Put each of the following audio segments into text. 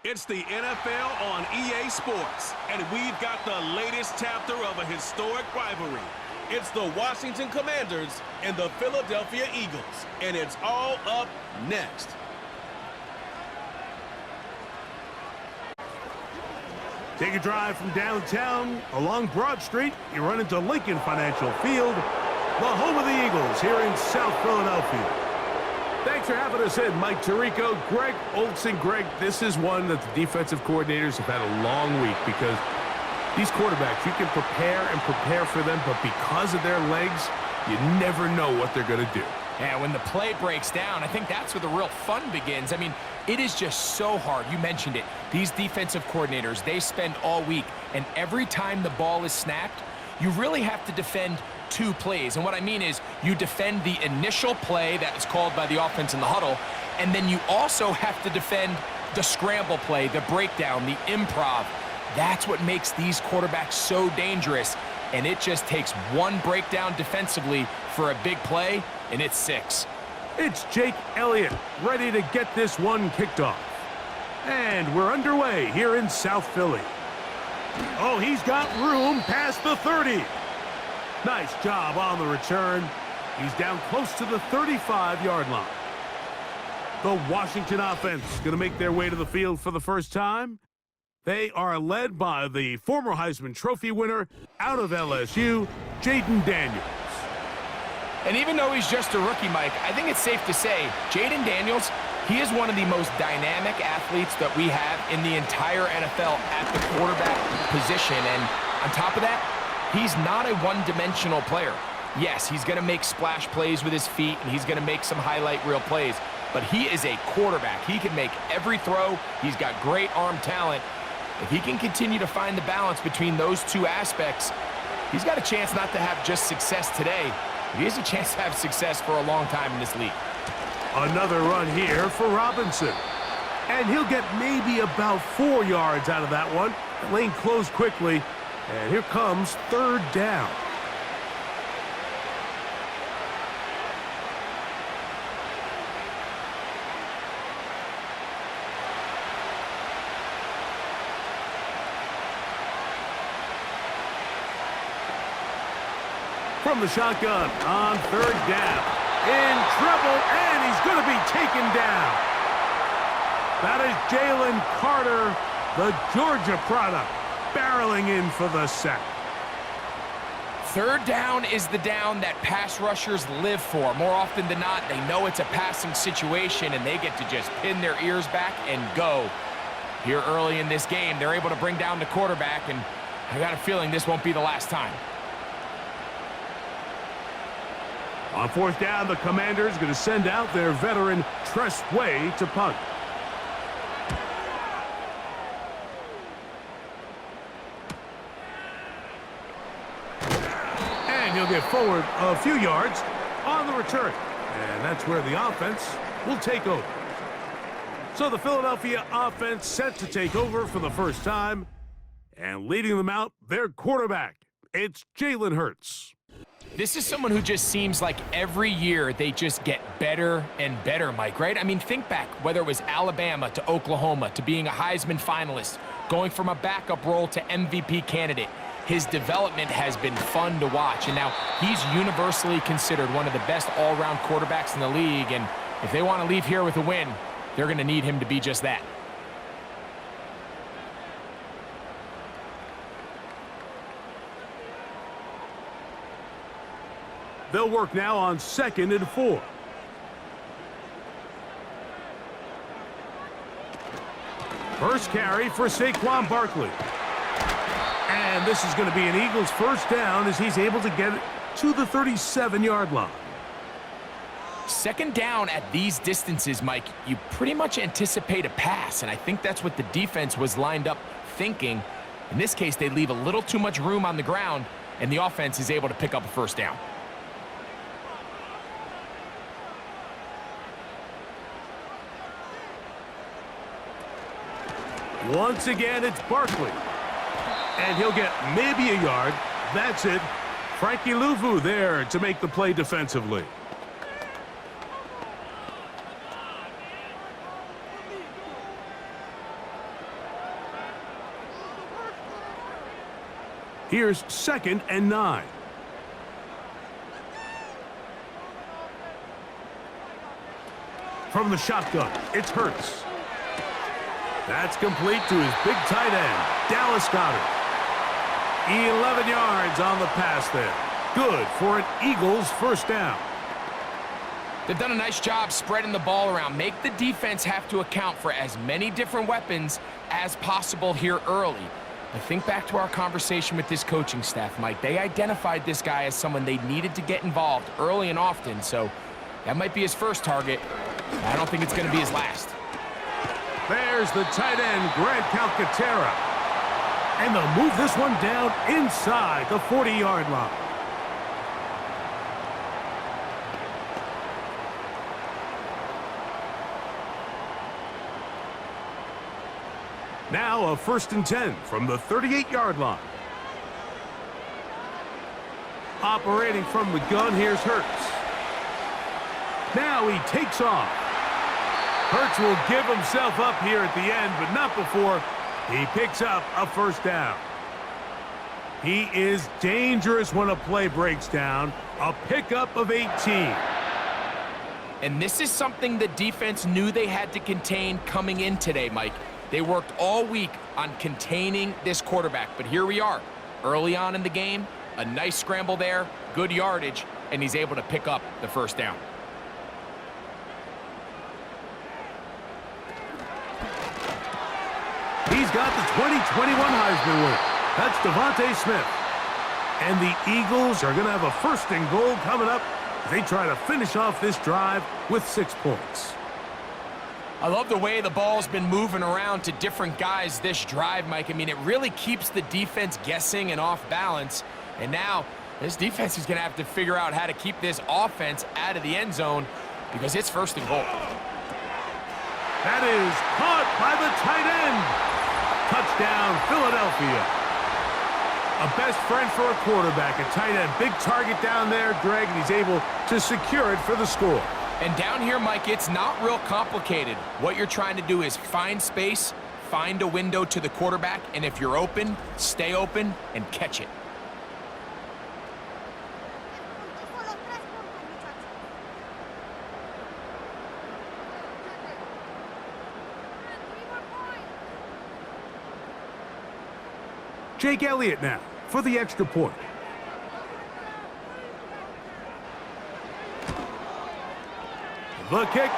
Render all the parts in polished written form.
It's the NFL on EA Sports, and we've got the latest chapter of a historic rivalry. It's the Washington Commanders and the Philadelphia Eagles, and it's all up next. Take a drive from downtown along Broad Street. You run into Lincoln Financial Field, the home of the Eagles here in South Philadelphia. Thanks for having us in, Mike Tirico, Greg Olson. Greg, this is one that the defensive coordinators have had a long week because these quarterbacks, you can prepare for them, but because of their legs, you never know what they're going to do. Yeah, when the play breaks down, I think that's where the real fun begins. I mean, it is just so hard. You mentioned it. These defensive coordinators, they spend all week, and every time the ball is snapped, you really have to defend two plays. And what I mean is you defend the initial play that is called by the offense in the huddle, and then you also have to defend the scramble play, the breakdown, the improv. That's what makes these quarterbacks so dangerous, and it just takes one breakdown defensively for a big play, and it's 6. It's Jake Elliott ready to get this one kicked off. And we're underway here in South Philly. Oh, he's got room past the 30. Nice job on the return. He's down close to the 35-yard line. The Washington offense going to make their way to the field for the first time. They are led by the former Heisman Trophy winner out of LSU, Jaden Daniels. And even though he's just a rookie, Mike, I think it's safe to say Jaden Daniels, he is one of the most dynamic athletes that we have in the entire NFL at the quarterback position. And on top of that, he's not a one-dimensional player. Yes, he's going to make splash plays with his feet, and he's going to make some highlight reel plays. But he is a quarterback. He can make every throw. He's got great arm talent. If he can continue to find the balance between those two aspects, he's got a chance not to have just success today. He has a chance to have success for a long time in this league. Another run here for Robinson. And he'll get maybe about 4 yards out of that one. The lane closed quickly. And here comes third down. From the shotgun on third down. In trouble, and he's going to be taken down. That is Jalen Carter, the Georgia product, barreling in for the sack. Third down is the down that pass rushers live for. More often than not, they know it's a passing situation, and they get to just pin their ears back and go. Here early in this game, they're able to bring down the quarterback, and I got a feeling this won't be the last time. On fourth down, the Commanders going to send out their veteran Tress Way to punt. And he'll get forward a few yards on the return. And that's where the offense will take over. So the Philadelphia offense set to take over for the first time. And leading them out, their quarterback. It's Jalen Hurts. This is someone who just seems like every year they just get better and better, Mike, right? I mean, think back, whether it was Alabama to Oklahoma to being a Heisman finalist, going from a backup role to MVP candidate. His development has been fun to watch, and now he's universally considered one of the best all-around quarterbacks in the league, and if they want to leave here with a win, they're going to need him to be just that. They'll work now on 2nd and 4. First carry for Saquon Barkley. And this is going to be an Eagles first down as he's able to get it to the 37-yard line. Second down at these distances, Mike, you pretty much anticipate a pass, and I think that's what the defense was lined up thinking. In this case, they leave a little too much room on the ground, and the offense is able to pick up a first down. Once again, it's Barkley. And he'll get maybe a yard. That's it. Frankie Louvu there to make the play defensively. Here's 2nd and 9. From the shotgun, it's Hurts. That's complete to his big tight end, Dallas Goedert. 11 yards on the pass there. Good for an Eagles first down. They've done a nice job spreading the ball around. Make the defense have to account for as many different weapons as possible here early. But think back to our conversation with this coaching staff, Mike. They identified this guy as someone they needed to get involved early and often, so that might be his first target. I don't think it's going to be his last. There's the tight end, Grant Calcaterra. And they'll move this one down inside the 40-yard line. Now a 1st and 10 from the 38-yard line. Operating from the gun, here's Hurts. Now he takes off. Hurts will give himself up here at the end, but not before he picks up a first down. He is dangerous when a play breaks down. A pickup of 18. And this is something the defense knew they had to contain coming in today, Mike. They worked all week on containing this quarterback, but here we are. Early on in the game, a nice scramble there, good yardage, and he's able to pick up the first down. He's got the 2021 Heisman winner. That's Devontae Smith. And the Eagles are going to have a 1st and goal coming up as they try to finish off this drive with 6 points. I love the way the ball's been moving around to different guys this drive, Mike. I mean, it really keeps the defense guessing and off balance. And now this defense is going to have to figure out how to keep this offense out of the end zone because it's 1st and goal. That is caught by the tight end. Touchdown, Philadelphia. A best friend for a quarterback, a tight end. Big target down there, Greg, and he's able to secure it for the score. And down here, Mike, it's not real complicated. What you're trying to do is find space, find a window to the quarterback, and if you're open, stay open and catch it. Jake Elliott now for the extra point. The kick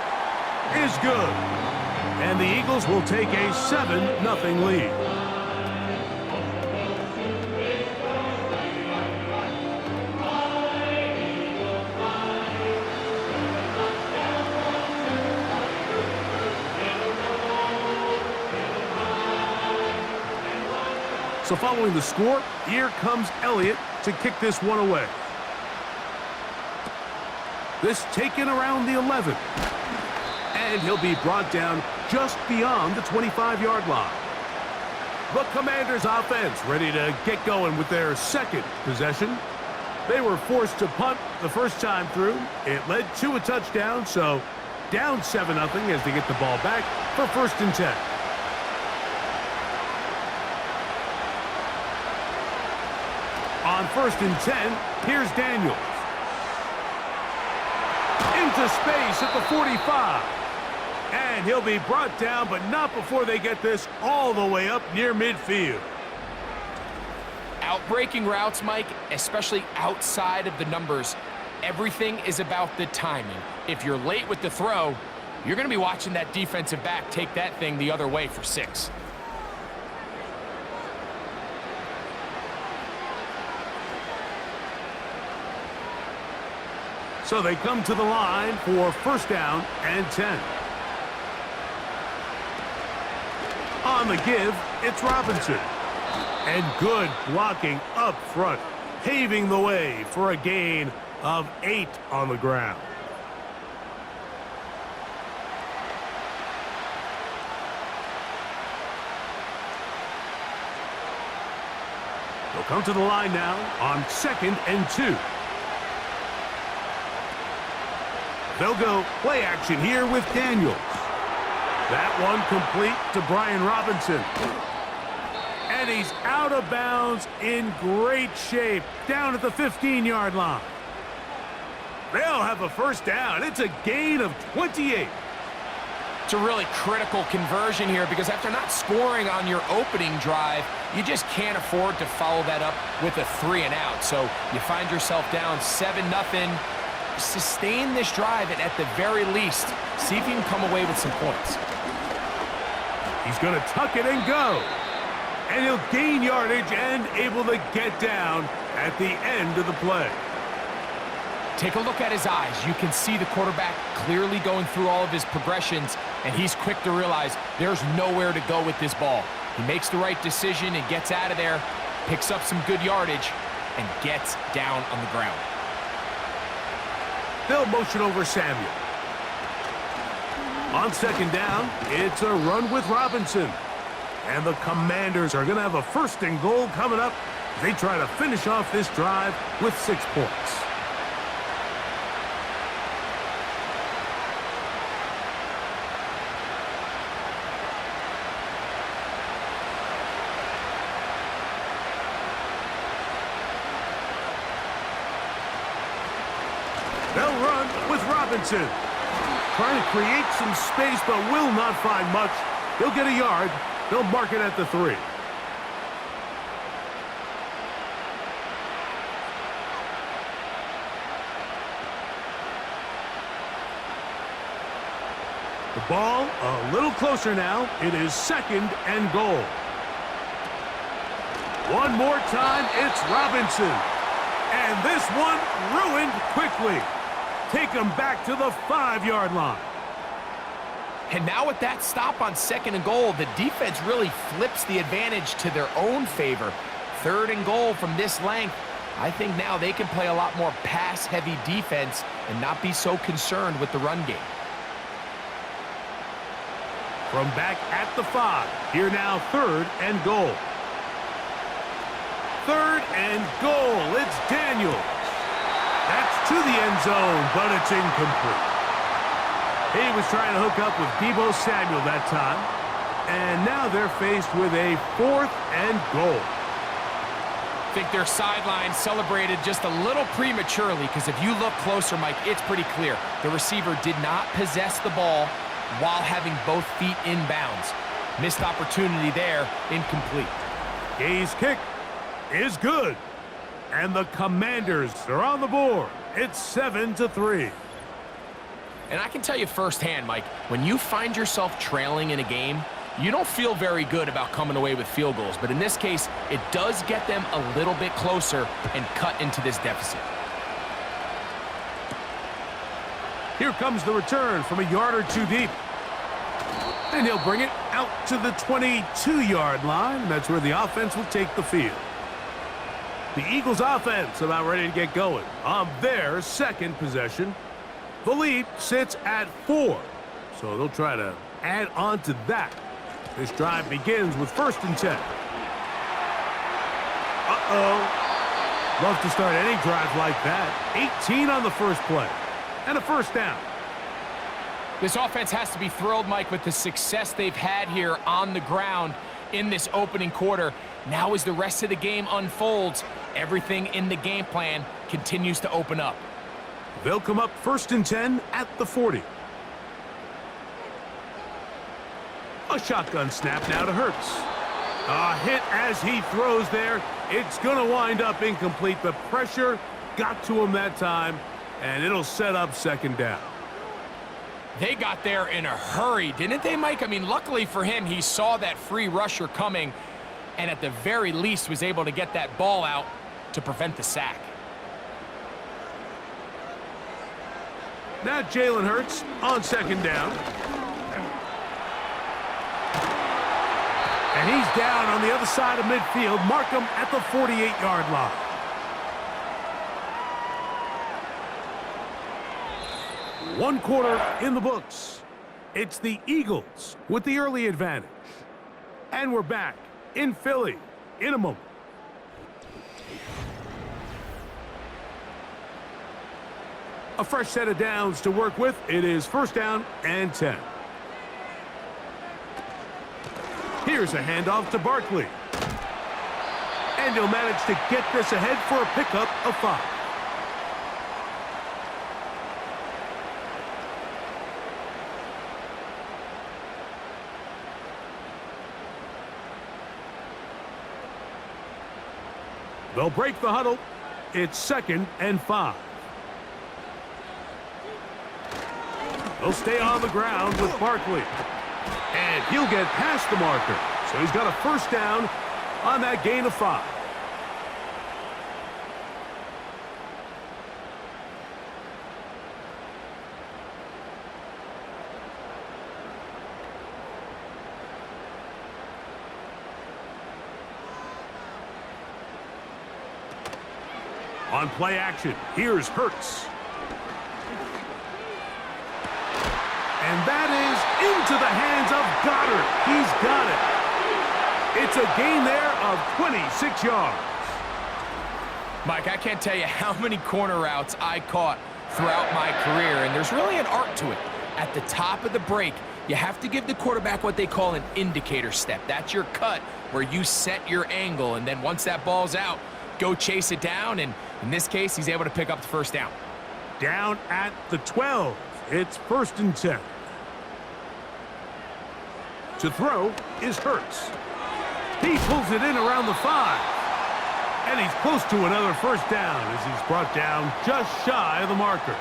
is good. And the Eagles will take a 7-0 lead. So following the score, here comes Elliott to kick this one away. This taken around the 11. And he'll be brought down just beyond the 25-yard line. The Commanders' offense ready to get going with their 2nd possession. They were forced to punt the first time through. It led to a touchdown, so down 7-0 as they get the ball back for 1st and 10. On 1st and 10, here's Daniels. Into space at the 45. And he'll be brought down, but not before they get this all the way up near midfield. Outbreaking routes, Mike, especially outside of the numbers, everything is about the timing. If you're late with the throw, you're going to be watching that defensive back take that thing the other way for 6. So they come to the line for 1st down and 10. On the give, it's Robinson. And good blocking up front, paving the way for a gain of 8 on the ground. They'll come to the line now on 2nd and 2. They'll go play action here with Daniels. That one complete to Brian Robinson. And And he's out of bounds in great shape, down at the 15-yard line. They'll have a first down. It's a gain of 28. It's a really critical conversion here because after not scoring on your opening drive, you just can't afford to follow that up with a 3-and-out. So you find yourself down 7-0. Sustain this drive and at the very least, see if you can come away with some points. He's going to tuck it and go. And he'll gain yardage and able to get down at the end of the play. Take a look at his eyes. You can see the quarterback clearly going through all of his progressions, and he's quick to realize there's nowhere to go with this ball. He makes the right decision and gets out of there, picks up some good yardage, and gets down on the ground. They'll motion over Samuel. On second down, it's a run with Robinson. And the Commanders are going to have a 1st and goal coming up. They try to finish off this drive with 6 points. They'll run with Robinson. Trying to create some space, but will not find much. He'll get a yard. They'll mark it at the 3. The ball a little closer now. It is 2nd and goal. One more time, it's Robinson. And this one ruined quickly. Take him back to the 5-yard line. And now with that stop on 2nd and goal, the defense really flips the advantage to their own favor. 3rd and goal from this length. I think now they can play a lot more pass-heavy defense and not be so concerned with the run game. From back at the 5, here now 3rd and goal. 3rd and goal, it's Daniels. That's to the end zone, but it's incomplete. He was trying to hook up with Deebo Samuel that time. And now they're faced with a 4th and goal. I think their sideline celebrated just a little prematurely because if you look closer, Mike, it's pretty clear. The receiver did not possess the ball while having both feet in bounds. Missed opportunity there, incomplete. Gay's kick is good. And the Commanders are on the board. It's 7-3. And I can tell you firsthand, Mike, when you find yourself trailing in a game, you don't feel very good about coming away with field goals. But in this case, it does get them a little bit closer and cut into this deficit. Here comes the return from a yard or 2 deep. And he'll bring it out to the 22-yard line. That's where the offense will take the field. The Eagles offense about ready to get going on their 2nd possession. The lead sits at 4, so they'll try to add on to that. This drive begins with 1st and 10. Uh-oh. Love to start any drive like that. 18 on the first play. And a 1st down. This offense has to be thrilled, Mike, with the success they've had here on the ground in this opening quarter. Now as the rest of the game unfolds, everything in the game plan continues to open up. They'll come up 1st and 10 at the 40. A shotgun snap now to Hurts. A hit as he throws there. It's going to wind up incomplete. The pressure got to him that time, and it'll set up 2nd down. They got there in a hurry, didn't they, Mike? I mean, luckily for him, he saw that free rusher coming and at the very least was able to get that ball out to prevent the sack. Now Jalen Hurts on 2nd down. And he's down on the other side of midfield. Mark him at the 48-yard line. One quarter in the books. It's the Eagles with the early advantage. And we're back in Philly in a moment. A fresh set of downs to work with. It is 1st down and 10. Here's a handoff to Barkley. And he'll manage to get this ahead for a pickup of 5. They'll break the huddle. It's 2nd and 5. They'll stay on the ground with Barkley. And he'll get past the marker. So he's got a first down on that gain of 5. On play action, here's Hurts. And that is into the hands of Goddard. He's got it. It's a gain there of 26 yards. Mike, I can't tell you how many corner routes I caught throughout my career, and there's really an art to it. At the top of the break, you have to give the quarterback what they call an indicator step. That's your cut where you set your angle, and then once that ball's out, go chase it down, and in this case, he's able to pick up the first down. Down at the 12. It's 1st and 10. To throw is Hurts. He pulls it in around the 5. And he's close to another first down as he's brought down just shy of the marker.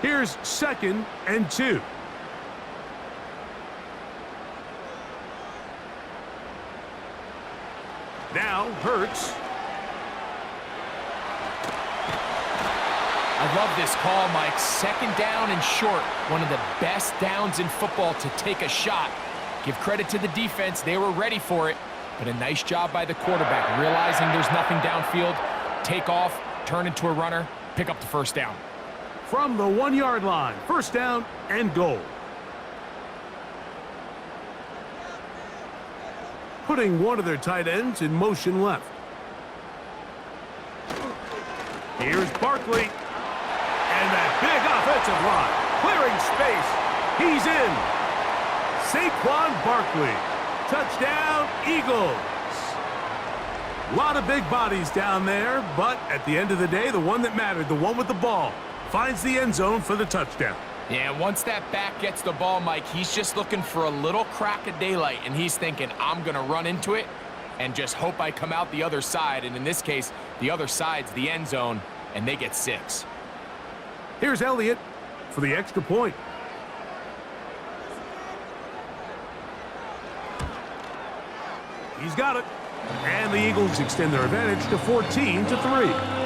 Here's 2nd and 2. Now Hurts. I love this call, Mike. 2nd down and short. One of the best downs in football to take a shot. Give credit to the defense. They were ready for it. But a nice job by the quarterback, realizing there's nothing downfield. Take off, turn into a runner, pick up the first down. From the 1-yard line, first down and goal. Putting one of their tight ends in motion left. Here's Barkley. And that big offensive line, clearing space. He's in. Saquon Barkley. Touchdown, Eagles. A lot of big bodies down there, but at the end of the day, the one that mattered, the one with the ball, finds the end zone for the touchdown. Yeah, once that back gets the ball, Mike, he's just looking for a little crack of daylight, and he's thinking, I'm going to run into it and just hope I come out the other side. And in this case, the other side's the end zone, and they get 6. Here's Elliott for the extra point. He's got it. And the Eagles extend their advantage to 14-3.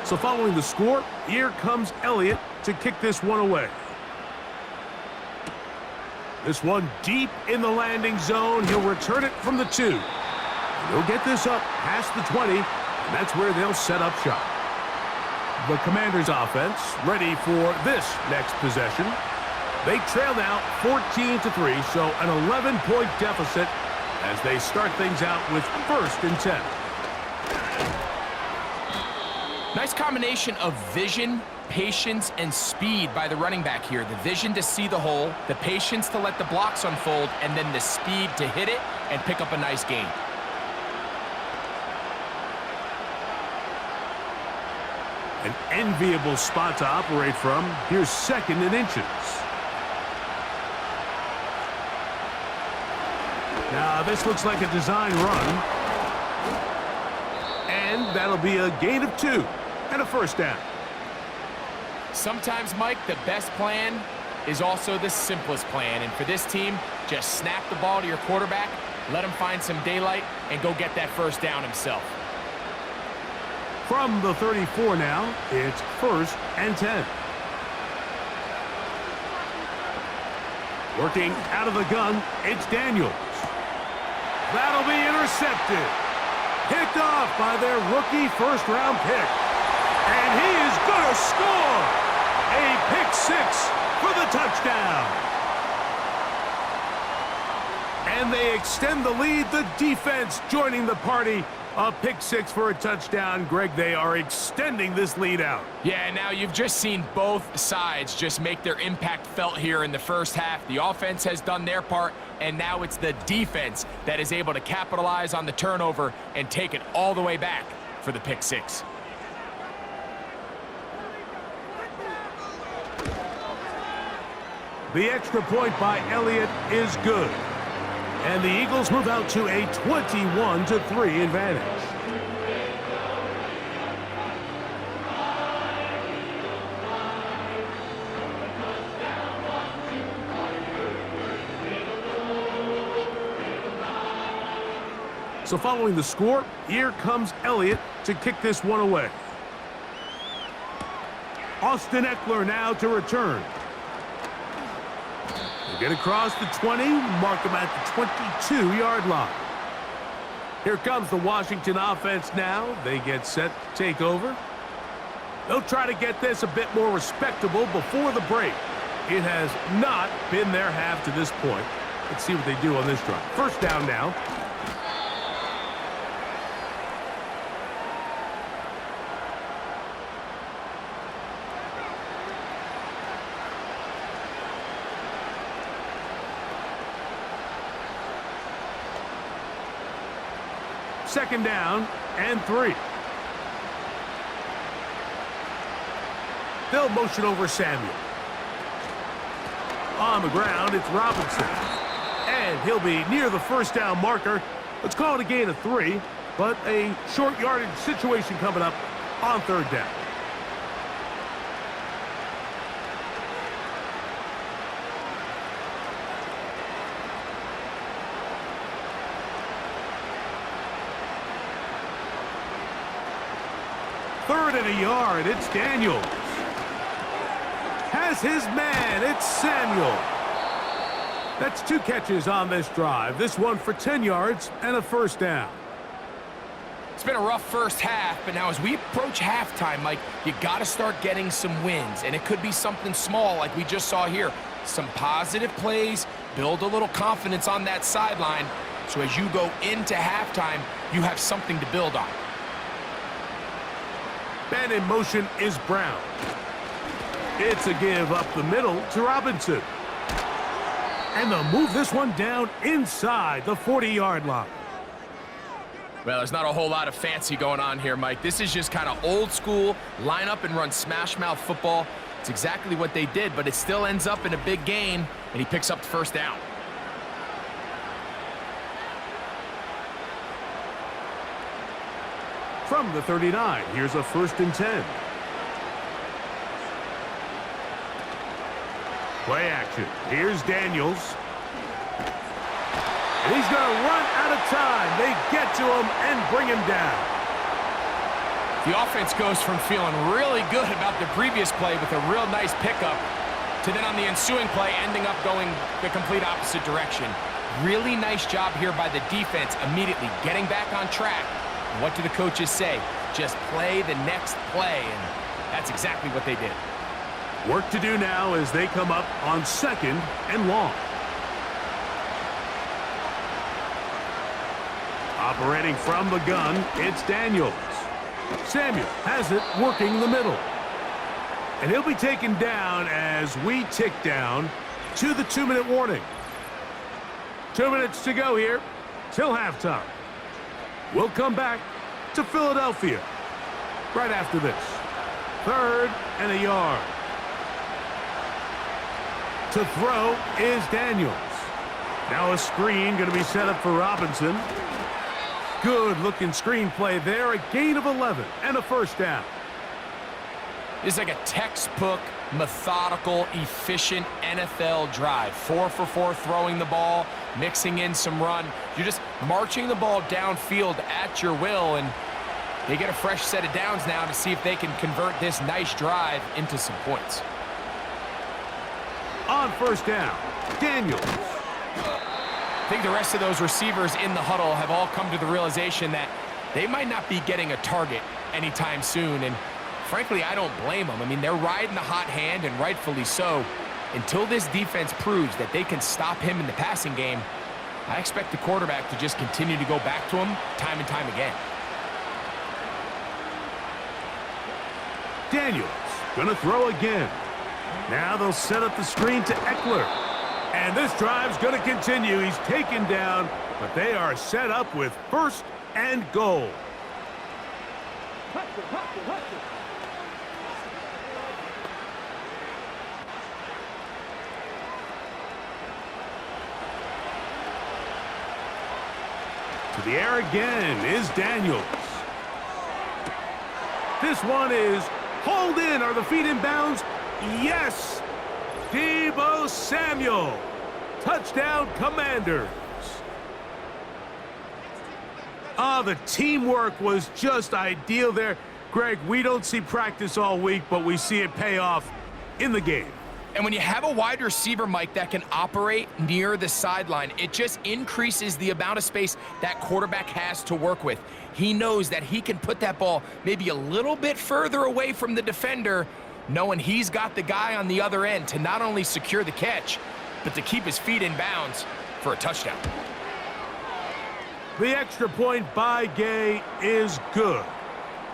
So following the score, here comes Elliott to kick this one away. This one deep in the landing zone. He'll return it from the 2. He'll get this up past the 20, and that's where they'll set up shop. The Commanders' offense ready for this next possession. They trail now 14-3, so an 11-point deficit as they start things out with 1st and 10. Nice combination of vision, patience, and speed by the running back here. The vision to see the hole, the patience to let the blocks unfold, and then the speed to hit it and pick up a nice gain. An enviable spot to operate from. Here's 2nd and inches. Now, this looks like a design run. And that'll be a gain of 2 and a first down. Sometimes, Mike, the best plan is also the simplest plan. And for this team, just snap the ball to your quarterback, let him find some daylight, and go get that first down himself. From the 34 now, it's 1st and 10. Working out of the gun, it's Daniels. That'll be intercepted. Picked off by their rookie first-round pick. And he is going to score. A pick six for the touchdown. And they extend the lead. The defense joining the party. A pick six for a touchdown. Greg, they are extending this lead out. Yeah, now you've just seen both sides just make their impact felt here in the first half. The offense has done their part, and now it's the defense that is able to capitalize on the turnover and take it all the way back for the pick six. The extra point by Elliott is good. And the Eagles move out to a 21-3 advantage. So following the score, here comes Elliott to kick this one away. Austin Eckler now to return. Get across the 20, mark him at the 22-yard line. Here comes the Washington offense now. They get set to take over. They'll try to get this a bit more respectable before the break. It has not been their half to this point. Let's see what they do on this drive. First down now. Second down and 3. They'll motion over Samuel. On the ground, it's Robinson. And he'll be near the first down marker. Let's call it a gain of 3, but a short yardage situation coming up on third down. Third and a yard, it's Daniels. Has his man, it's Samuel. That's 2 catches on this drive. This one for 10 yards and a first down. It's been a rough first half, but now as we approach halftime, Mike, you got to start getting some wins, and it could be something small like we just saw here. Some positive plays, build a little confidence on that sideline, so as you go into halftime, you have something to build on. And in motion is Brown. It's a give up the middle to Robinson. And they'll move this one down inside the 40-yard line. Well, there's not a whole lot of fancy going on here, Mike. This is just kind of old school, line up and run smash mouth football. It's exactly what they did, but it still ends up in a big game, and he picks up the first down. From the 39, here's a 1st and 10. Play action. Here's Daniels. And he's going to run out of time. They get to him and bring him down. The offense goes from feeling really good about the previous play with a real nice pickup to then on the ensuing play ending up going the complete opposite direction. Really nice job here by the defense immediately getting back on track. What do the coaches say? Just play the next play, and that's exactly what they did. Work to do now as they come up on 2nd and long. Operating from the gun, it's Daniels. Samuel has it working the middle. And he'll be taken down as we tick down to the 2-minute warning. 2 minutes to go here till halftime. We'll come back to Philadelphia right after this. 3rd and a yard. To throw is Daniels. Now a screen going to be set up for Robinson. Good-looking screen play there. A gain of 11 and a first down. This is like a textbook, methodical, efficient NFL drive. 4 for 4 throwing the ball, mixing in some run. You're just marching the ball downfield at your will, and they get a fresh set of downs now to see if they can convert this nice drive into some points. On first down, Daniels. I think the rest of those receivers in the huddle have all come to the realization that they might not be getting a target anytime soon, and frankly, I don't blame them. I mean, they're riding the hot hand, and rightfully so. Until this defense proves that they can stop him in the passing game, I expect the quarterback to just continue to go back to him time and time again. Daniels gonna throw again. Now they'll set up the screen to Eckler. And this drive's gonna continue. He's taken down, but they are set up with 1st and goal. To the air again is Daniels. This one is hauled in. Are the feet in bounds? Yes! Deebo Samuel. Touchdown, Commanders. The teamwork was just ideal there. Greg, we don't see practice all week, but we see it pay off in the game. And when you have a wide receiver, Mike, that can operate near the sideline, it just increases the amount of space that quarterback has to work with. He knows that he can put that ball maybe a little bit further away from the defender, knowing he's got the guy on the other end to not only secure the catch, but to keep his feet in bounds for a touchdown. The extra point by Gay is good.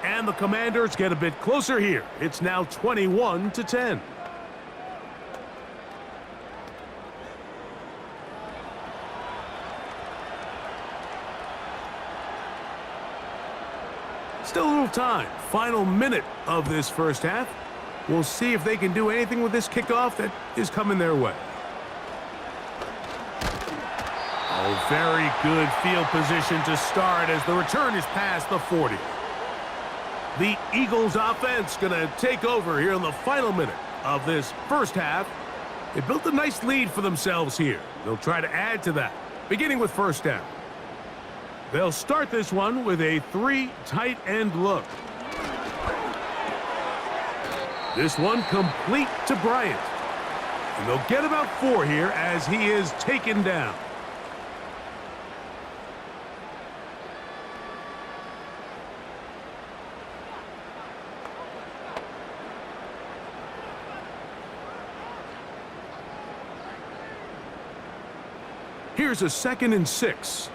And the Commanders get a bit closer here. It's now 21-10. Still a little time. Final minute of this first half. We'll see if they can do anything with this kickoff that is coming their way. Oh, very good field position to start as the return is past the 40. The Eagles offense going to take over here in the final minute of this first half. They built a nice lead for themselves here. They'll try to add to that, beginning with 1st down. They'll start this one with a 3 tight end look. This one complete to Bryant. And they'll get about 4 here as he is taken down. Here's a 2nd and 6.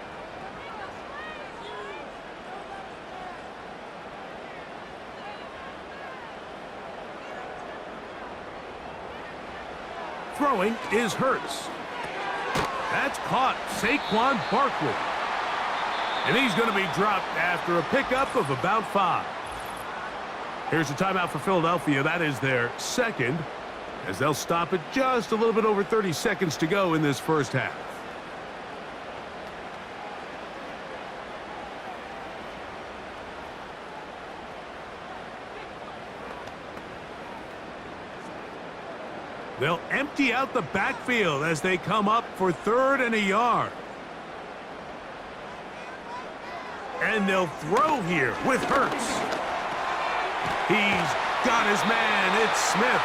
Throwing is Hurts. That's caught. Saquon Barkley. And he's going to be dropped after a pickup of about 5. Here's a timeout for Philadelphia. That is their 2nd, as they'll stop it just a little bit over 30 seconds to go in this first half. They'll empty out the backfield as they come up for 3rd and a yard. And they'll throw here with Hurts. He's got his man. It's Smith.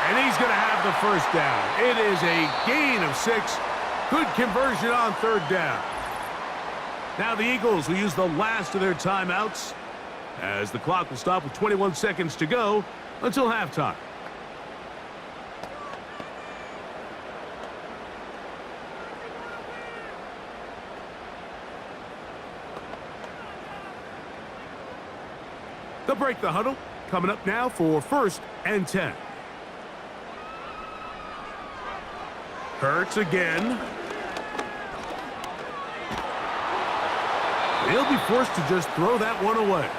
And he's going to have the 1st down. It is a gain of 6. Good conversion on 3rd down. Now the Eagles will use the last of their timeouts as the clock will stop with 21 seconds to go until halftime. They'll break the huddle. Coming up now for 1st and 10. Hurts again. They'll be forced to just throw that one away.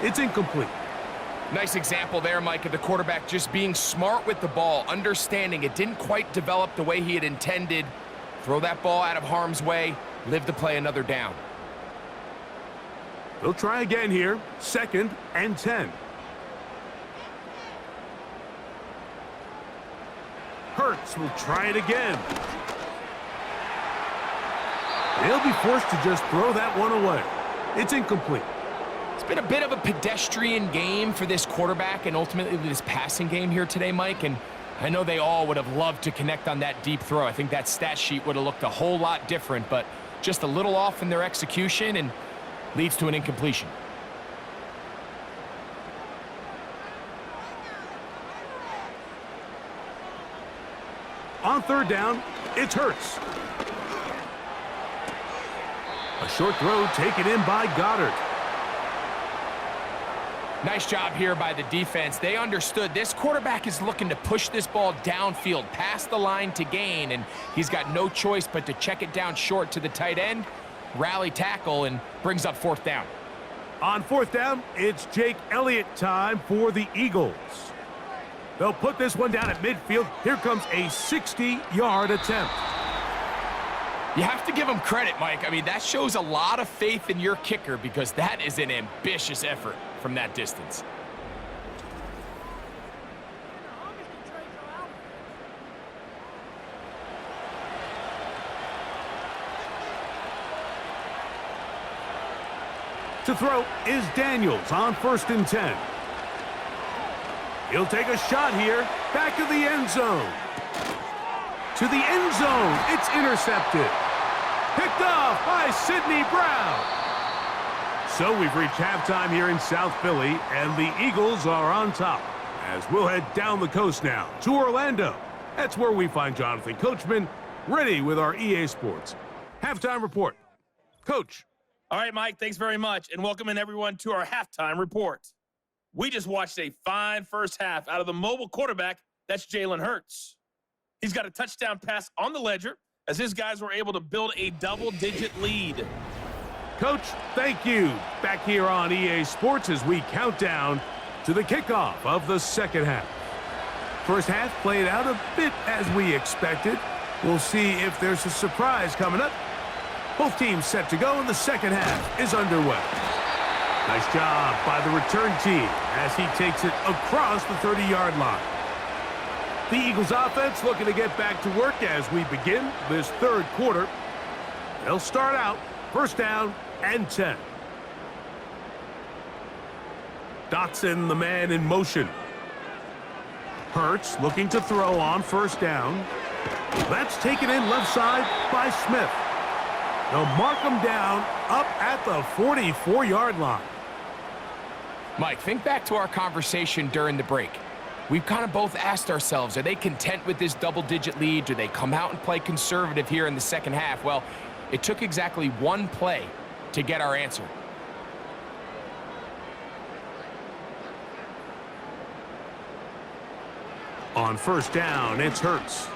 It's incomplete. Nice example there, Mike, of the quarterback just being smart with the ball, understanding it didn't quite develop the way he had intended. Throw that ball out of harm's way, live to play another down. They'll try again here. 2nd and 10. Hurts will try it again. They'll be forced to just throw that one away. It's incomplete. It's been a bit of a pedestrian game for this quarterback and ultimately this passing game here today, Mike. And I know they all would have loved to connect on that deep throw. I think that stat sheet would have looked a whole lot different, but just a little off in their execution and leads to an incompletion. On third down, it's Hurts. A short throw taken in by Goddard. Nice job here by the defense. They understood this quarterback is looking to push this ball downfield past the line to gain, and he's got no choice but to check it down short to the tight end, rally tackle, and brings up fourth down. On fourth down, it's Jake Elliott time for the Eagles. They'll put this one down at midfield. Here comes a 60-yard attempt. You have to give him credit, Mike. I mean, that shows a lot of faith in your kicker because that is an ambitious effort from that distance. To throw is Daniels on 1st and 10. He'll take a shot here. Back of the end zone. To the end zone. It's intercepted. Picked off by Sidney Brown. So we've reached halftime here in South Philly, and the Eagles are on top. As we'll head down the coast now to Orlando. That's where we find Jonathan Coachman ready with our EA Sports halftime report. Coach. All right, Mike, thanks very much, and welcome in everyone to our halftime report. We just watched a fine first half out of the mobile quarterback, that's Jalen Hurts. He's got a touchdown pass on the ledger as his guys were able to build a double-digit lead. Coach, thank you. Back here on EA Sports as we count down to the kickoff of the second half. First half played out a bit as we expected. We'll see if there's a surprise coming up. Both teams set to go, and the second half is underway. Nice job by the return team as he takes it across the 30-yard line. The Eagles offense looking to get back to work as we begin this third quarter. They'll start out first down and 10. Dotson, the man in motion. Hurts looking to throw on first down. That's taken in left side by Smith. They'll mark him down up at the 44-yard line. Mike, think back to our conversation during the break. We've kind of both asked ourselves, are they content with this double-digit lead? Do they come out and play conservative here in the second half? Well, it took exactly one play to get our answer. On first down, it's Hurts.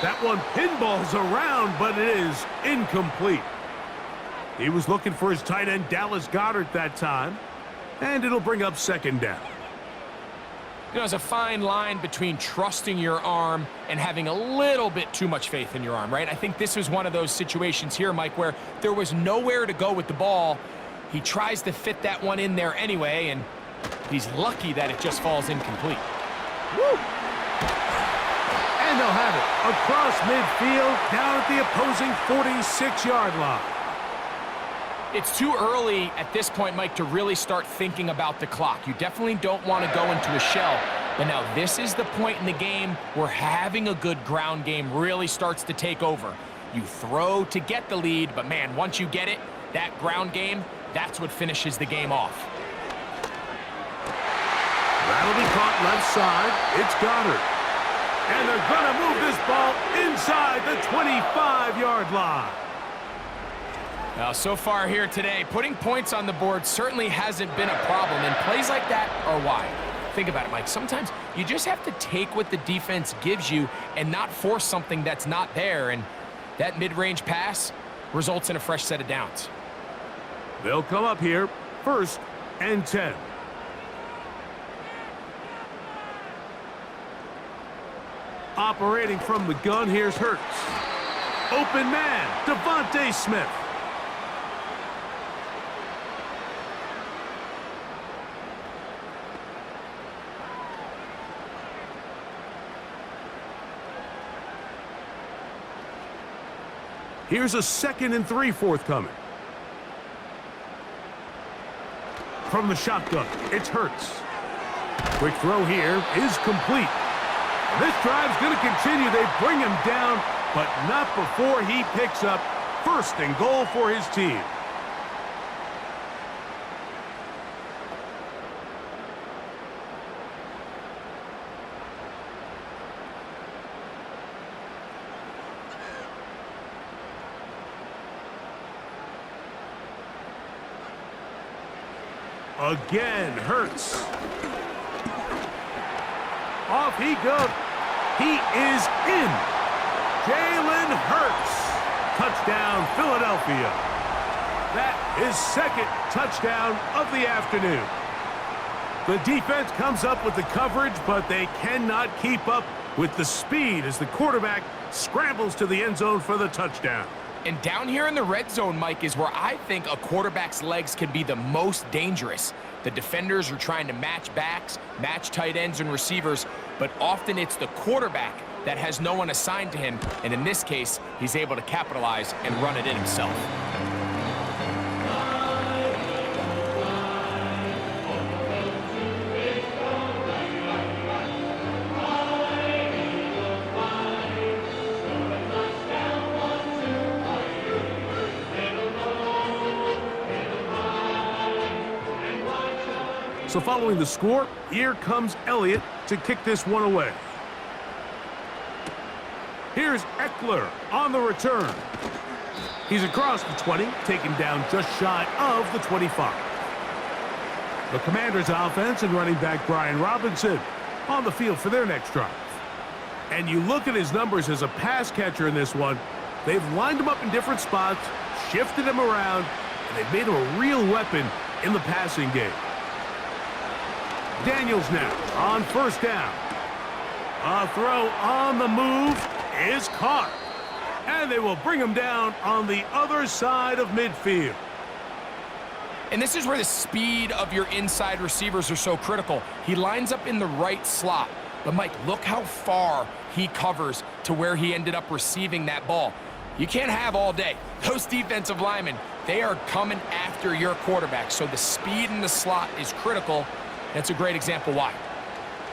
That one pinballs around, but it is incomplete. He was looking for his tight end, Dallas Goedert, that time. And it'll bring up second down. You know, there's a fine line between trusting your arm and having a little bit too much faith in your arm, right? I think this was one of those situations here, Mike, where there was nowhere to go with the ball. He tries to fit that one in there anyway, and he's lucky that it just falls incomplete. Woo! And they'll have it across midfield down at the opposing 46-yard line. It's too early at this point, Mike, to really start thinking about the clock. You definitely don't want to go into a shell. But now this is the point in the game where having a good ground game really starts to take over. You throw to get the lead, but man, once you get it, that ground game, that's what finishes the game off. That'll be caught left side. It's Goddard. And they're going to move this ball inside the 25-yard line. Now, so far here today, putting points on the board certainly hasn't been a problem, and plays like that are why. Think about it, Mike. Sometimes you just have to take what the defense gives you and not force something that's not there, and that mid-range pass results in a fresh set of downs. They'll come up here, first and 10. Operating from the gun, here's Hurts. Open man, Devontae Smith. Here's a 2nd and 3 forthcoming. From the shotgun, it's Hurts. Quick throw here is complete. This drive's going to continue. They bring him down, but not before he picks up first and goal for his team. Again, Hurts. Off he goes. He is in. Jalen Hurts. Touchdown, Philadelphia. That is second touchdown of the afternoon. The defense comes up with the coverage, but they cannot keep up with the speed as the quarterback scrambles to the end zone for the touchdown. And down here in the red zone, Mike, is where I think a quarterback's legs can be the most dangerous. The defenders are trying to match backs, match tight ends and receivers, but often it's the quarterback that has no one assigned to him, and in this case, he's able to capitalize and run it in himself. So following the score, here comes Elliott to kick this one away. Here's Eckler on the return. He's across the 20, taken down just shy of the 25. The Commanders' offense and running back Brian Robinson on the field for their next drive. And you look at his numbers as a pass catcher in this one. They've lined him up in different spots, shifted him around, and they've made him a real weapon in the passing game. Daniels now on first down. A throw on the move is caught. And they will bring him down on the other side of midfield. And this is where the speed of your inside receivers are so critical. He lines up in the right slot. But, Mike, look how far he covers to where he ended up receiving that ball. You can't have all day. Those defensive linemen, they are coming after your quarterback. So the speed in the slot is critical. That's a great example why.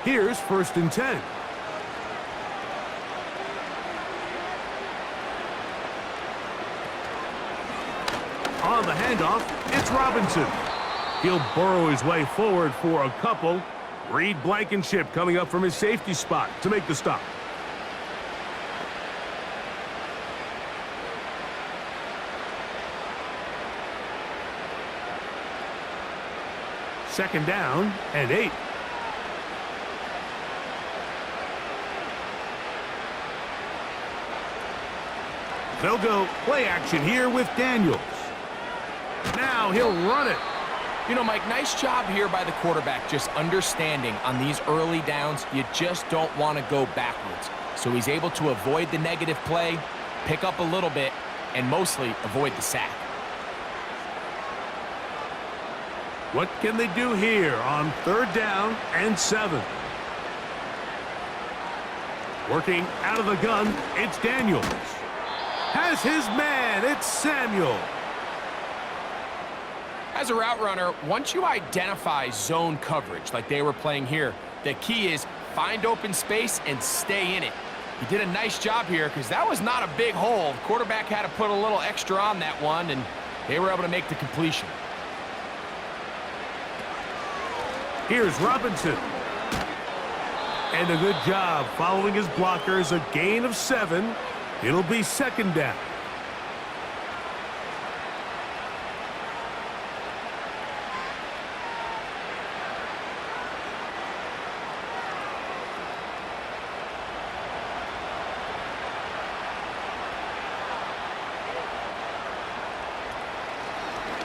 Here's 1st and 10. On the handoff, it's Robinson. He'll burrow his way forward for a couple. Reed Blankenship coming up from his safety spot to make the stop. Second down and 8. They'll go play action here with Daniels. Now he'll run it. You know, Mike, nice job here by the quarterback, just understanding on these early downs, you just don't want to go backwards. So he's able to avoid the negative play, pick up a little bit, and mostly avoid the sack. What can they do here on 3rd down and 7? Working out of the gun, it's Daniels. Has his man, it's Samuel. As a route runner, once you identify zone coverage like they were playing here, the key is find open space and stay in it. He did a nice job here because that was not a big hole. The quarterback had to put a little extra on that one, and they were able to make the completion. Here's Robinson. And a good job following his blockers, a gain of 7. It'll be 2nd down.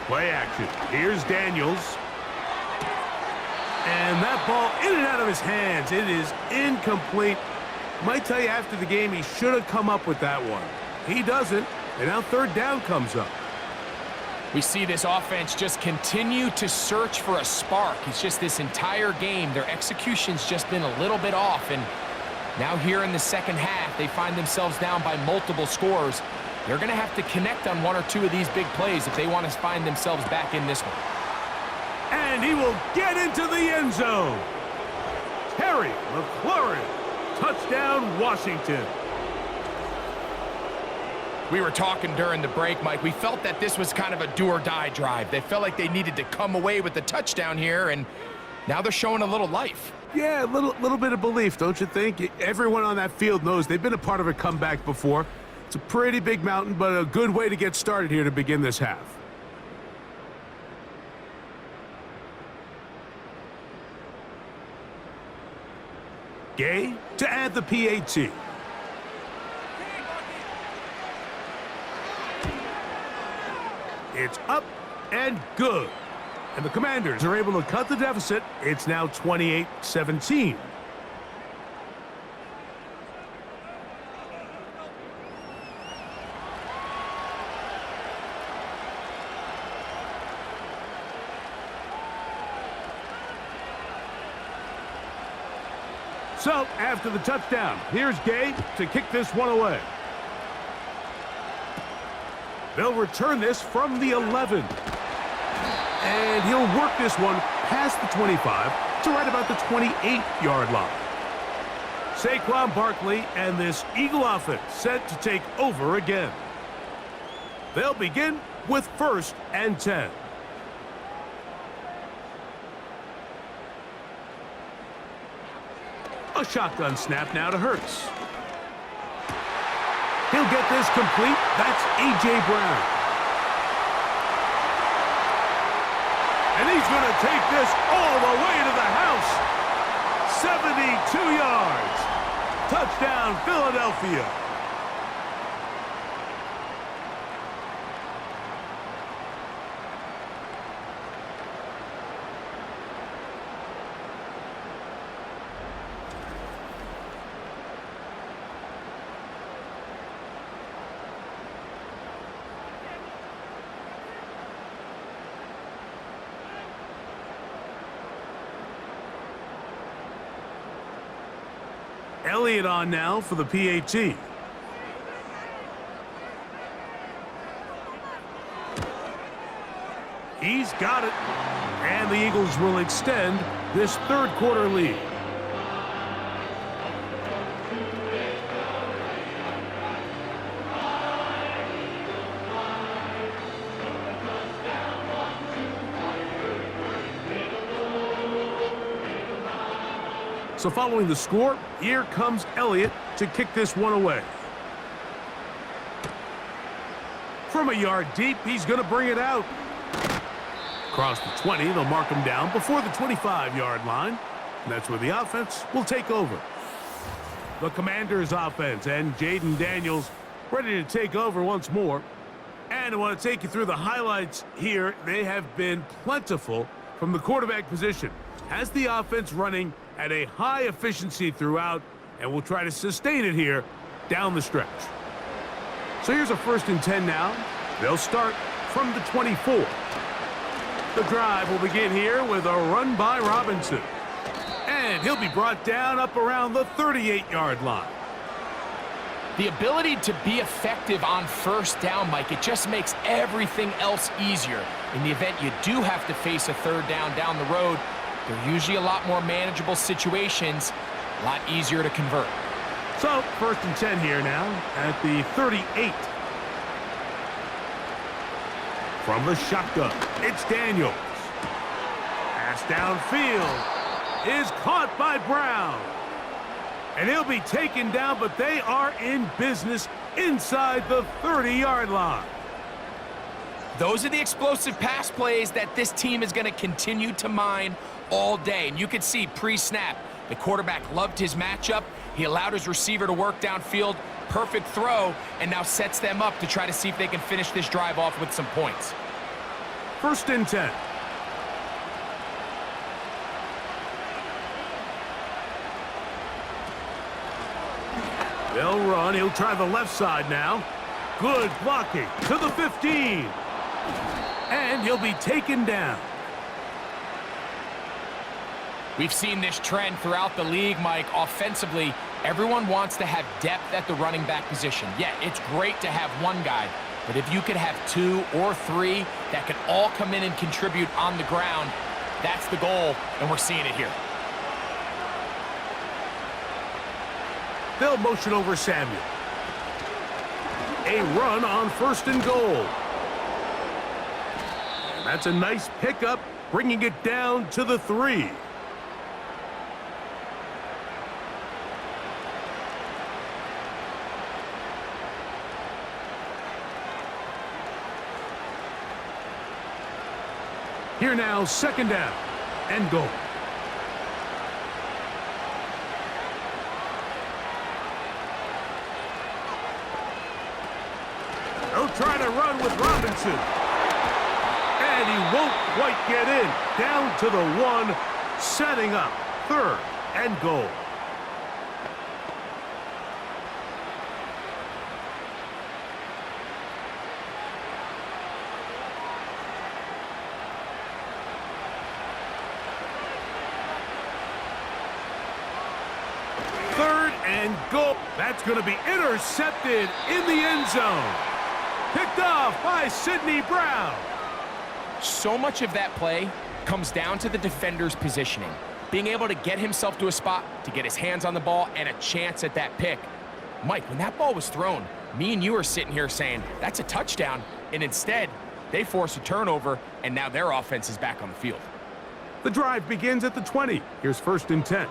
Play action. Here's Daniels. And that ball in and out of his hands. It is incomplete. Might tell you after the game he should have come up with that one. He doesn't, and now 3rd down comes up. We see this offense just continue to search for a spark. It's just this entire game, their execution's just been a little bit off, and now here in the second half, they find themselves down by multiple scores. They're going to have to connect on 1 or 2 of these big plays if they want to find themselves back in this one. And he will get into the end zone. Terry McLaurin, touchdown Washington. We were talking during the break, Mike. We felt that this was kind of a do-or-die drive. They felt like they needed to come away with the touchdown here, and now they're showing a little life. Yeah, a little bit of belief, don't you think? Everyone on that field knows they've been a part of a comeback before. It's a pretty big mountain, but a good way to get started here to begin this half. Gay to add the PAT. It's up and good. And the Commanders are able to cut the deficit. It's now 28-17. So, after the touchdown, here's Gay to kick this one away. They'll return this from the 11. And he'll work this one past the 25 to right about the 28-yard line. Saquon Barkley and this Eagle offense set to take over again. They'll begin with 1st and 10. A shotgun snap now to Hurts. He'll get this complete. That's A.J. Brown. And he's going to take this all the way to the house. 72 yards. Touchdown, Philadelphia. Elliott on now for the PAT. He's got it. And the Eagles will extend this 3rd quarter lead. So following the score, here comes Elliott to kick this one away. From a yard deep, he's going to bring it out. Across the 20, they'll mark him down before the 25-yard line. And that's where the offense will take over. The Commanders' offense and Jaden Daniels ready to take over once more. And I want to take you through the highlights here. They have been plentiful from the quarterback position. Has the offense running at a high efficiency throughout, and we'll try to sustain it here down the stretch. So here's a 1st and 10 now. They'll start from the 24. The drive will begin here with a run by Robinson. And he'll be brought down up around the 38-yard line. The ability to be effective on 1st down, Mike, it just makes everything else easier. In the event you do have to face a 3rd down the road, they're usually a lot more manageable situations, a lot easier to convert. So, 1st and 10 here now at the 38. From the shotgun, it's Daniels. Pass downfield is caught by Brown. And he'll be taken down, but they are in business inside the 30-yard line. Those are the explosive pass plays that this team is going to continue to mine all day. And you could see pre-snap, the quarterback loved his matchup. He allowed his receiver to work downfield. Perfect throw, and now sets them up to try to see if they can finish this drive off with some points. 1st and 10. They'll run. He'll try the left side now. Good blocking to the 15. And he'll be taken down. We've seen this trend throughout the league, Mike. Offensively, everyone wants to have depth at the running back position. Yeah, it's great to have one guy, but if you could have 2 or 3 that could all come in and contribute on the ground, that's the goal, and we're seeing it here. They'll motion over Samuel. A run on 1st and goal. And that's a nice pickup, bringing it down to the 3. Here now, 2nd down and goal. to run with Robinson. And he won't quite get in. Down to the 1, setting up 3rd and goal. And goal. That's going to be intercepted in the end zone. Picked off by Sidney Brown. So much of that play comes down to the defender's positioning. Being able to get himself to a spot, to get his hands on the ball, and a chance at that pick. Mike, when that ball was thrown, me and you are sitting here saying, that's a touchdown. And instead, they force a turnover, and now their offense is back on the field. The drive begins at the 20. Here's 1st and 10.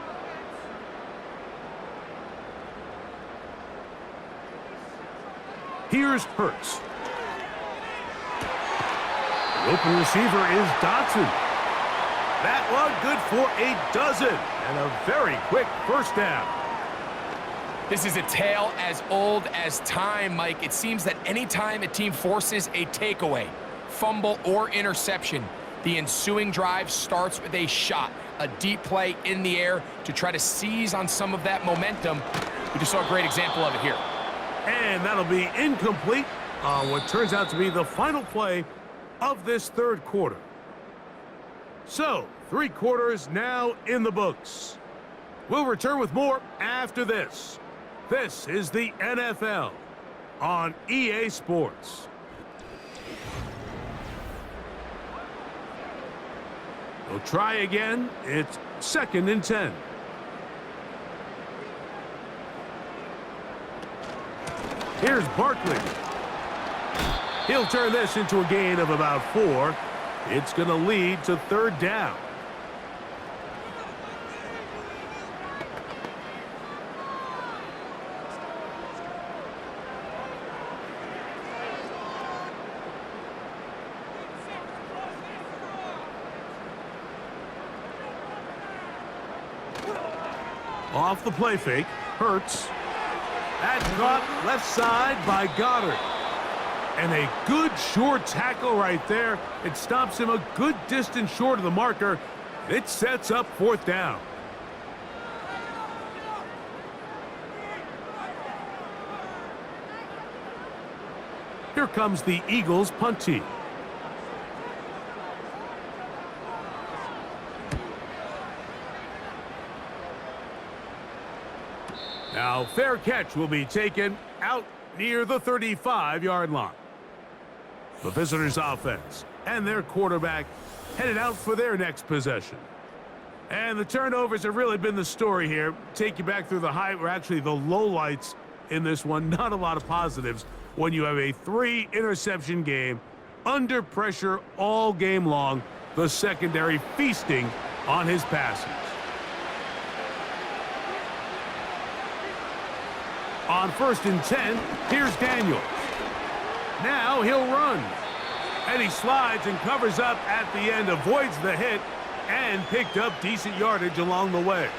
Here's Hurts. The open receiver is Dotson. That one good for a dozen and a very quick 1st down. This is a tale as old as time, Mike. It seems that anytime a team forces a takeaway, fumble, or interception, the ensuing drive starts with a shot, a deep play in the air to try to seize on some of that momentum. We just saw a great example of it here. And that'll be incomplete on what turns out to be the final play of this 3rd quarter. So, 3 quarters now in the books. We'll return with more after this. This is the NFL on EA Sports. We'll try again. It's 2nd and 10. Here's Barkley. He'll turn this into a gain of about 4. It's going to lead to 3rd down. Off the play fake, Hurts. That's caught left side by Goddard. And a good short tackle right there. It stops him a good distance short of the marker. It sets up 4th down. Here comes the Eagles punt team. Now, fair catch will be taken out near the 35-yard line. The visitors' offense and their quarterback headed out for their next possession. And the turnovers have really been the story here. Take you back through the high, or actually the lowlights in this one. Not a lot of positives when you have a 3-interception game under pressure all game long. The secondary feasting on his passes. On 1st and 10, here's Daniels. Now he'll run. And he slides and covers up at the end, avoids the hit, and picked up decent yardage along the way.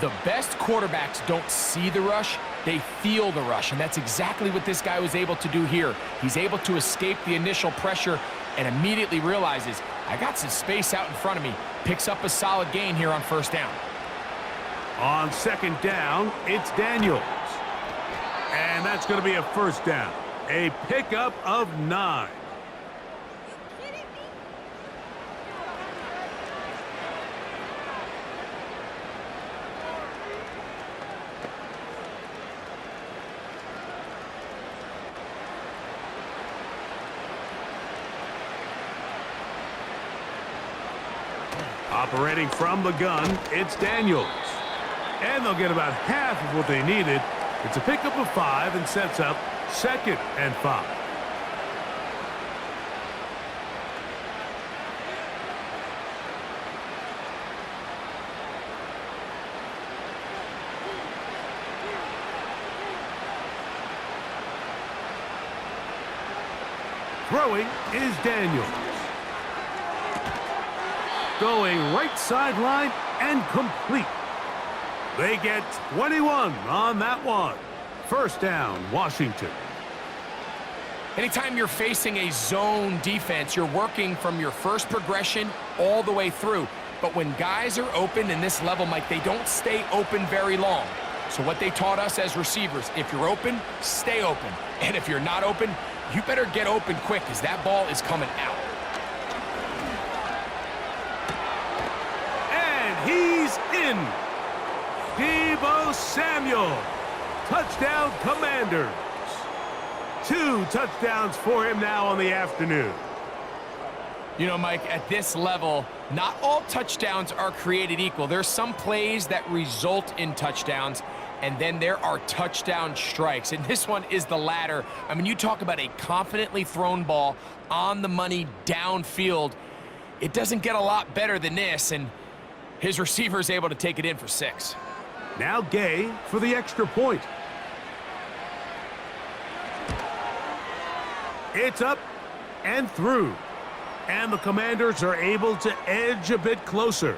The best quarterbacks don't see the rush, they feel the rush, and that's exactly what this guy was able to do here. He's able to escape the initial pressure and immediately realizes, I got some space out in front of me. Picks up a solid gain here on 1st down. On 2nd down, it's Daniels. And that's going to be a 1st down. A pickup of 9. Operating from the gun, it's Daniels. And they'll get about half of what they needed. It's a pickup of 5 and sets up 2nd and 5. Throwing is Daniels. Going right sideline and complete. They get 21 on that one. 1st down, Washington. Anytime you're facing a zone defense, you're working from your first progression all the way through. But when guys are open in this level, Mike, they don't stay open very long. So what they taught us as receivers, if you're open, stay open. And if you're not open, you better get open quick because that ball is coming out. And he's in. Deebo Samuel. Touchdown, Commanders. 2 touchdowns for him now on the afternoon. You know, Mike, at this level, not all touchdowns are created equal. There's some plays that result in touchdowns, and then there are touchdown strikes. And this one is the latter. I mean, you talk about a confidently thrown ball on the money downfield. It doesn't get a lot better than this, and his receiver is able to take it in for 6. Now Gay for the extra point. It's up and through. And the Commanders are able to edge a bit closer.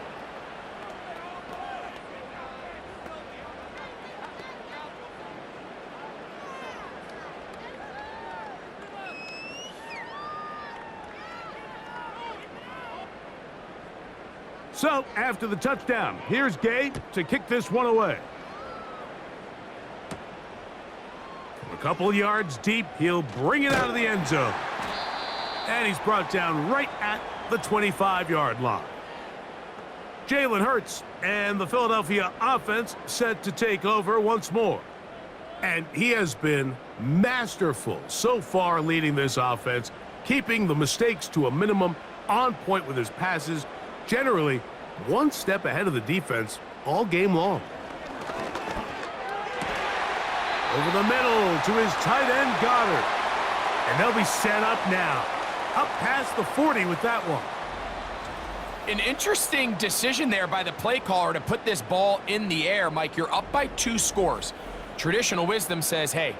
So, after the touchdown, here's Gay to kick this one away. A couple yards deep, he'll bring it out of the end zone. And he's brought down right at the 25-yard line. Jalen Hurts and the Philadelphia offense set to take over once more. And he has been masterful so far leading this offense, keeping the mistakes to a minimum, on point with his passes, generally one step ahead of the defense all game long. Over the middle to his tight end, Goddard. And they'll be set up now. Up past the 40 with that one. An interesting decision there by the play caller to put this ball in the air. Mike, you're up by 2 scores. Traditional wisdom says, hey,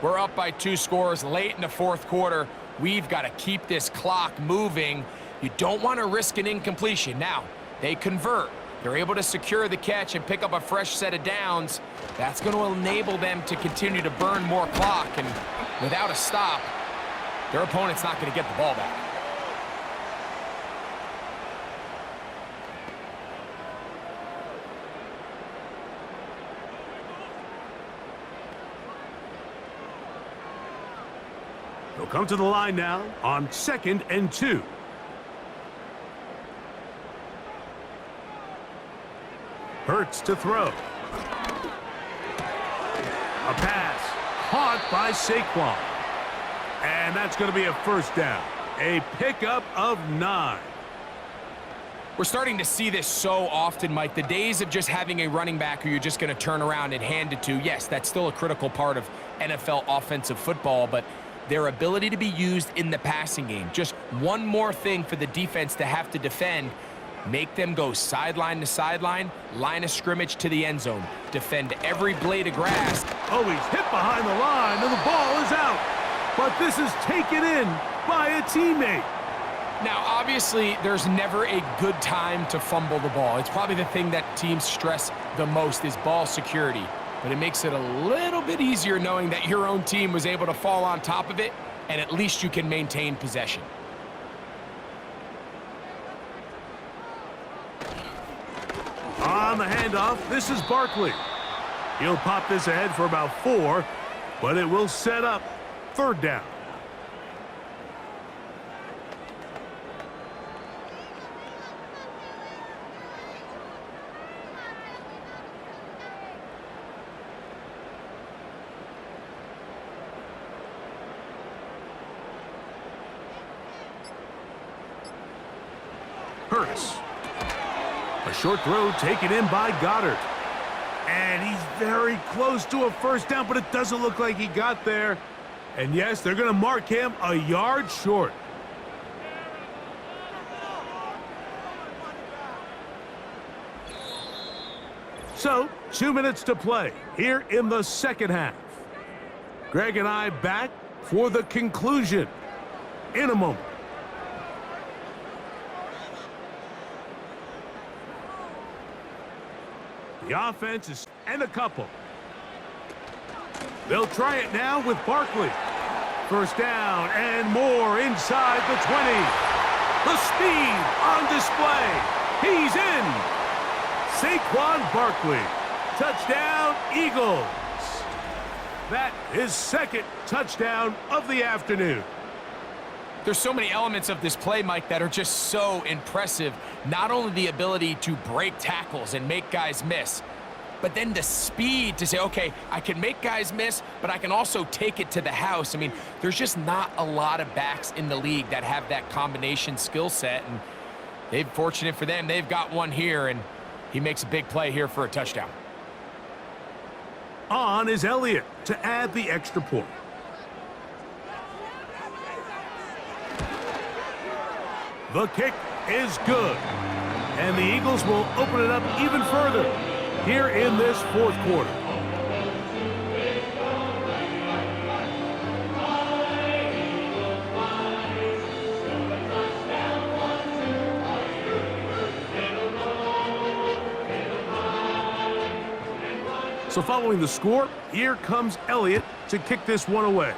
we're up by 2 scores late in the 4th quarter. We've got to keep this clock moving. You don't want to risk an incompletion. Now, they convert. They're able to secure the catch and pick up a fresh set of downs. That's going to enable them to continue to burn more clock. And without a stop, their opponent's not going to get the ball back. They'll come to the line now on 2nd and 2. Hurts to throw. A pass caught by Saquon. And that's going to be a first down. A pickup of 9. We're starting to see this so often, Mike. The days of just having a running back who you're just going to turn around and hand it to, yes, that's still a critical part of NFL offensive football, but their ability to be used in the passing game. Just one more thing for the defense to have to defend. Make them go sideline to sideline, line of scrimmage to the end zone. Defend every blade of grass. Oh, he's hit behind the line, and the ball is out. But this is taken in by a teammate. Now, obviously, there's never a good time to fumble the ball. It's probably the thing that teams stress the most is ball security. But it makes it a little bit easier knowing that your own team was able to fall on top of it, and at least you can maintain possession. On the handoff, this is Barkley. He'll pop this ahead for about 4, but it will set up 3rd down. Hurts. A short throw taken in by Goddard. And he's very close to a first down, but it doesn't look like he got there. And yes, they're going to mark him a yard short. So, 2 minutes to play here in the 2nd half. Greg and I back for the conclusion in a moment. The offense is and a couple. They'll try it now with Barkley. First down and more inside the 20. The speed on display. He's in. Saquon Barkley. Touchdown, Eagles. That is second touchdown of the afternoon. There's so many elements of this play, Mike, that are just so impressive. Not only the ability to break tackles and make guys miss, but then the speed to say, okay, I can make guys miss, but I can also take it to the house. I mean, there's just not a lot of backs in the league that have that combination skill set, and fortunate for them, they've got one here, and he makes a big play here for a touchdown. On is Elliott to add the extra point. The kick is good, and the Eagles will open it up even further here in this fourth quarter. So following the score, here comes Elliott to kick this one away.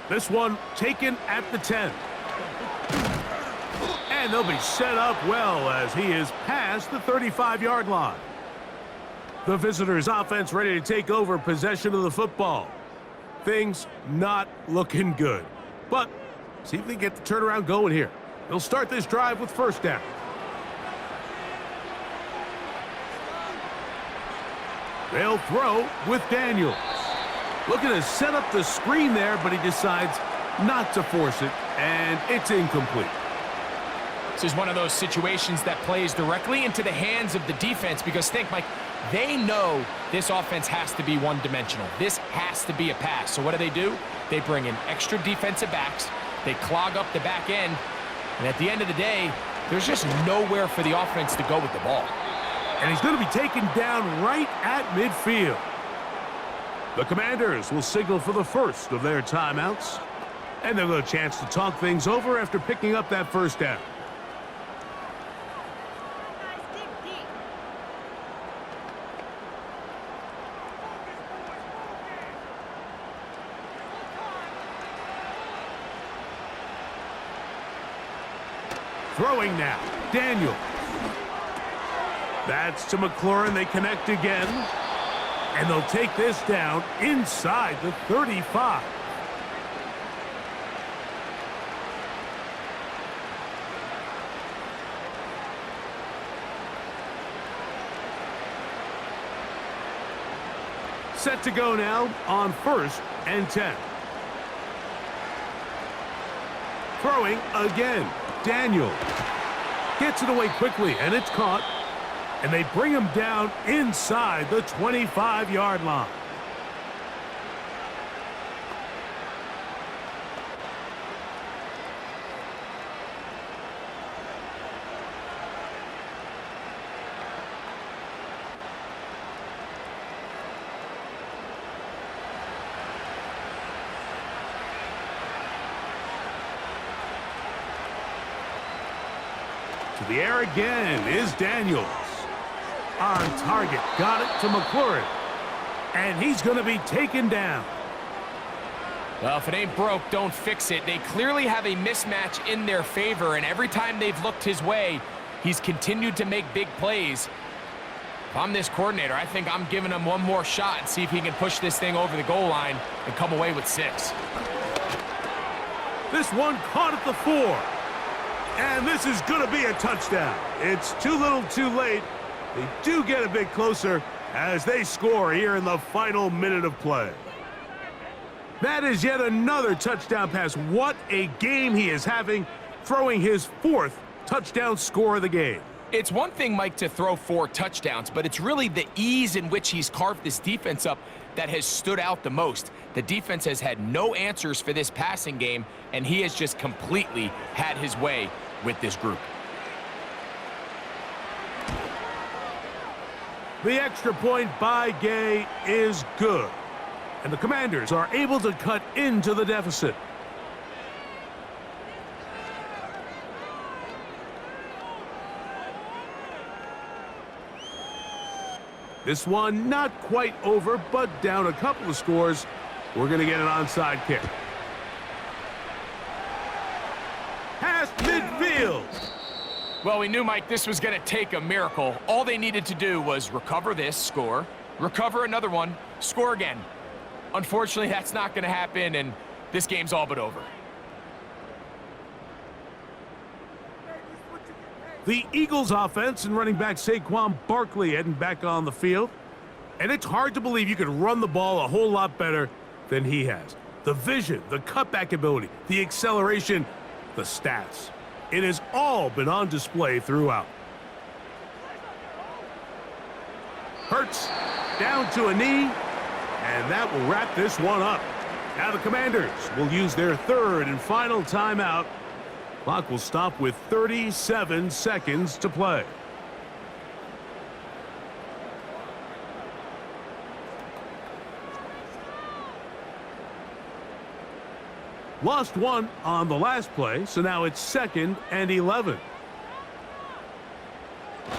This one taken at the 10. And they'll be set up well as he is past the 35-yard line. The visitors' offense ready to take over possession of the football. Things not looking good. But see if they get the turnaround going here. They'll start this drive with first down. They'll throw with Daniels. Looking to set up the screen there, but he decides not to force it, and it's incomplete. This is one of those situations that plays directly into the hands of the defense because think, Mike, they know this offense has to be one-dimensional. This has to be a pass. So what do? They bring in extra defensive backs. They clog up the back end. And at the end of the day, there's just nowhere for the offense to go with the ball. And he's going to be taken down right at midfield. The Commanders will signal for the first of their timeouts. And they'll get a chance to talk things over after picking up that first down. Throwing now, Daniels. That's to McLaurin. They connect again. And they'll take this down inside the 35. Set to go now on 1st and 10. Throwing again. Daniel gets it away quickly, and it's caught. And they bring him down inside the 25-yard line. To the air again is Daniels. On target, got it to McLaurin. And he's going to be taken down. Well, if it ain't broke, don't fix it. They clearly have a mismatch in their favor, and every time they've looked his way, he's continued to make big plays. If I'm this coordinator, I think I'm giving him one more shot and see if he can push this thing over the goal line and come away with 6. This one caught at the 4. And this is going to be a touchdown. It's too little too late. They do get a bit closer as they score here in the final minute of play. That is yet another touchdown pass. What a game he is having, throwing his 4th touchdown score of the game. It's one thing, Mike, to throw 4 touchdowns, but it's really the ease in which he's carved this defense up that has stood out the most. The defense has had no answers for this passing game, and he has just completely had his way with this group. The extra point by Gay is good. And the Commanders are able to cut into the deficit. This one not quite over, but down a couple of scores we're going to get an onside kick. Past midfield. Well, we knew, Mike, this was going to take a miracle. All they needed to do was recover this, score, recover another one, score again. Unfortunately, that's not going to happen, and this game's all but over. The Eagles offense and running back Saquon Barkley heading back on the field. And it's hard to believe you could run the ball a whole lot better than he has. The vision, the cutback ability, the acceleration, the stats. It has all been on display throughout. Hurts down to a knee, and that will wrap this one up. Now the Commanders will use their third and final timeout. Clock will stop with 37 seconds to play. Lost one on the last play, so now it's 2nd and 11.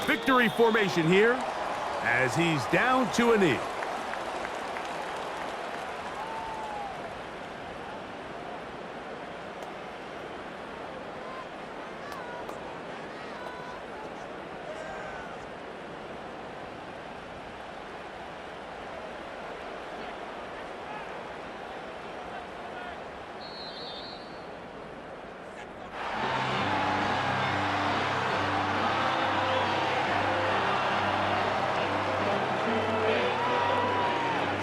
Victory formation here as he's down to a knee.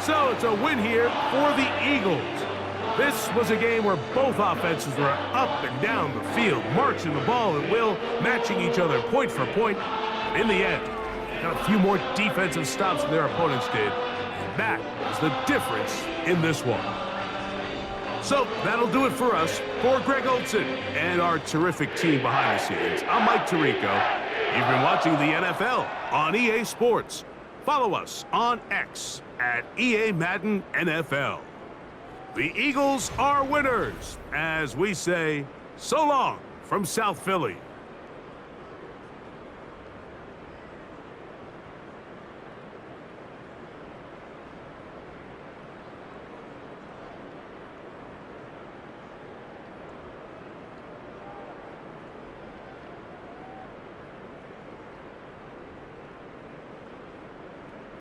So it's a win here for the Eagles. This was a game where both offenses were up and down the field, marching the ball at will, matching each other point for point. And in the end, got a few more defensive stops than their opponents did. And that was the difference in this one. So that'll do it for us. For Greg Olson and our terrific team behind the scenes, I'm Mike Tirico. You've been watching the NFL on EA Sports. Follow us on X at EA Madden NFL. The Eagles are winners, as we say, so long from South Philly.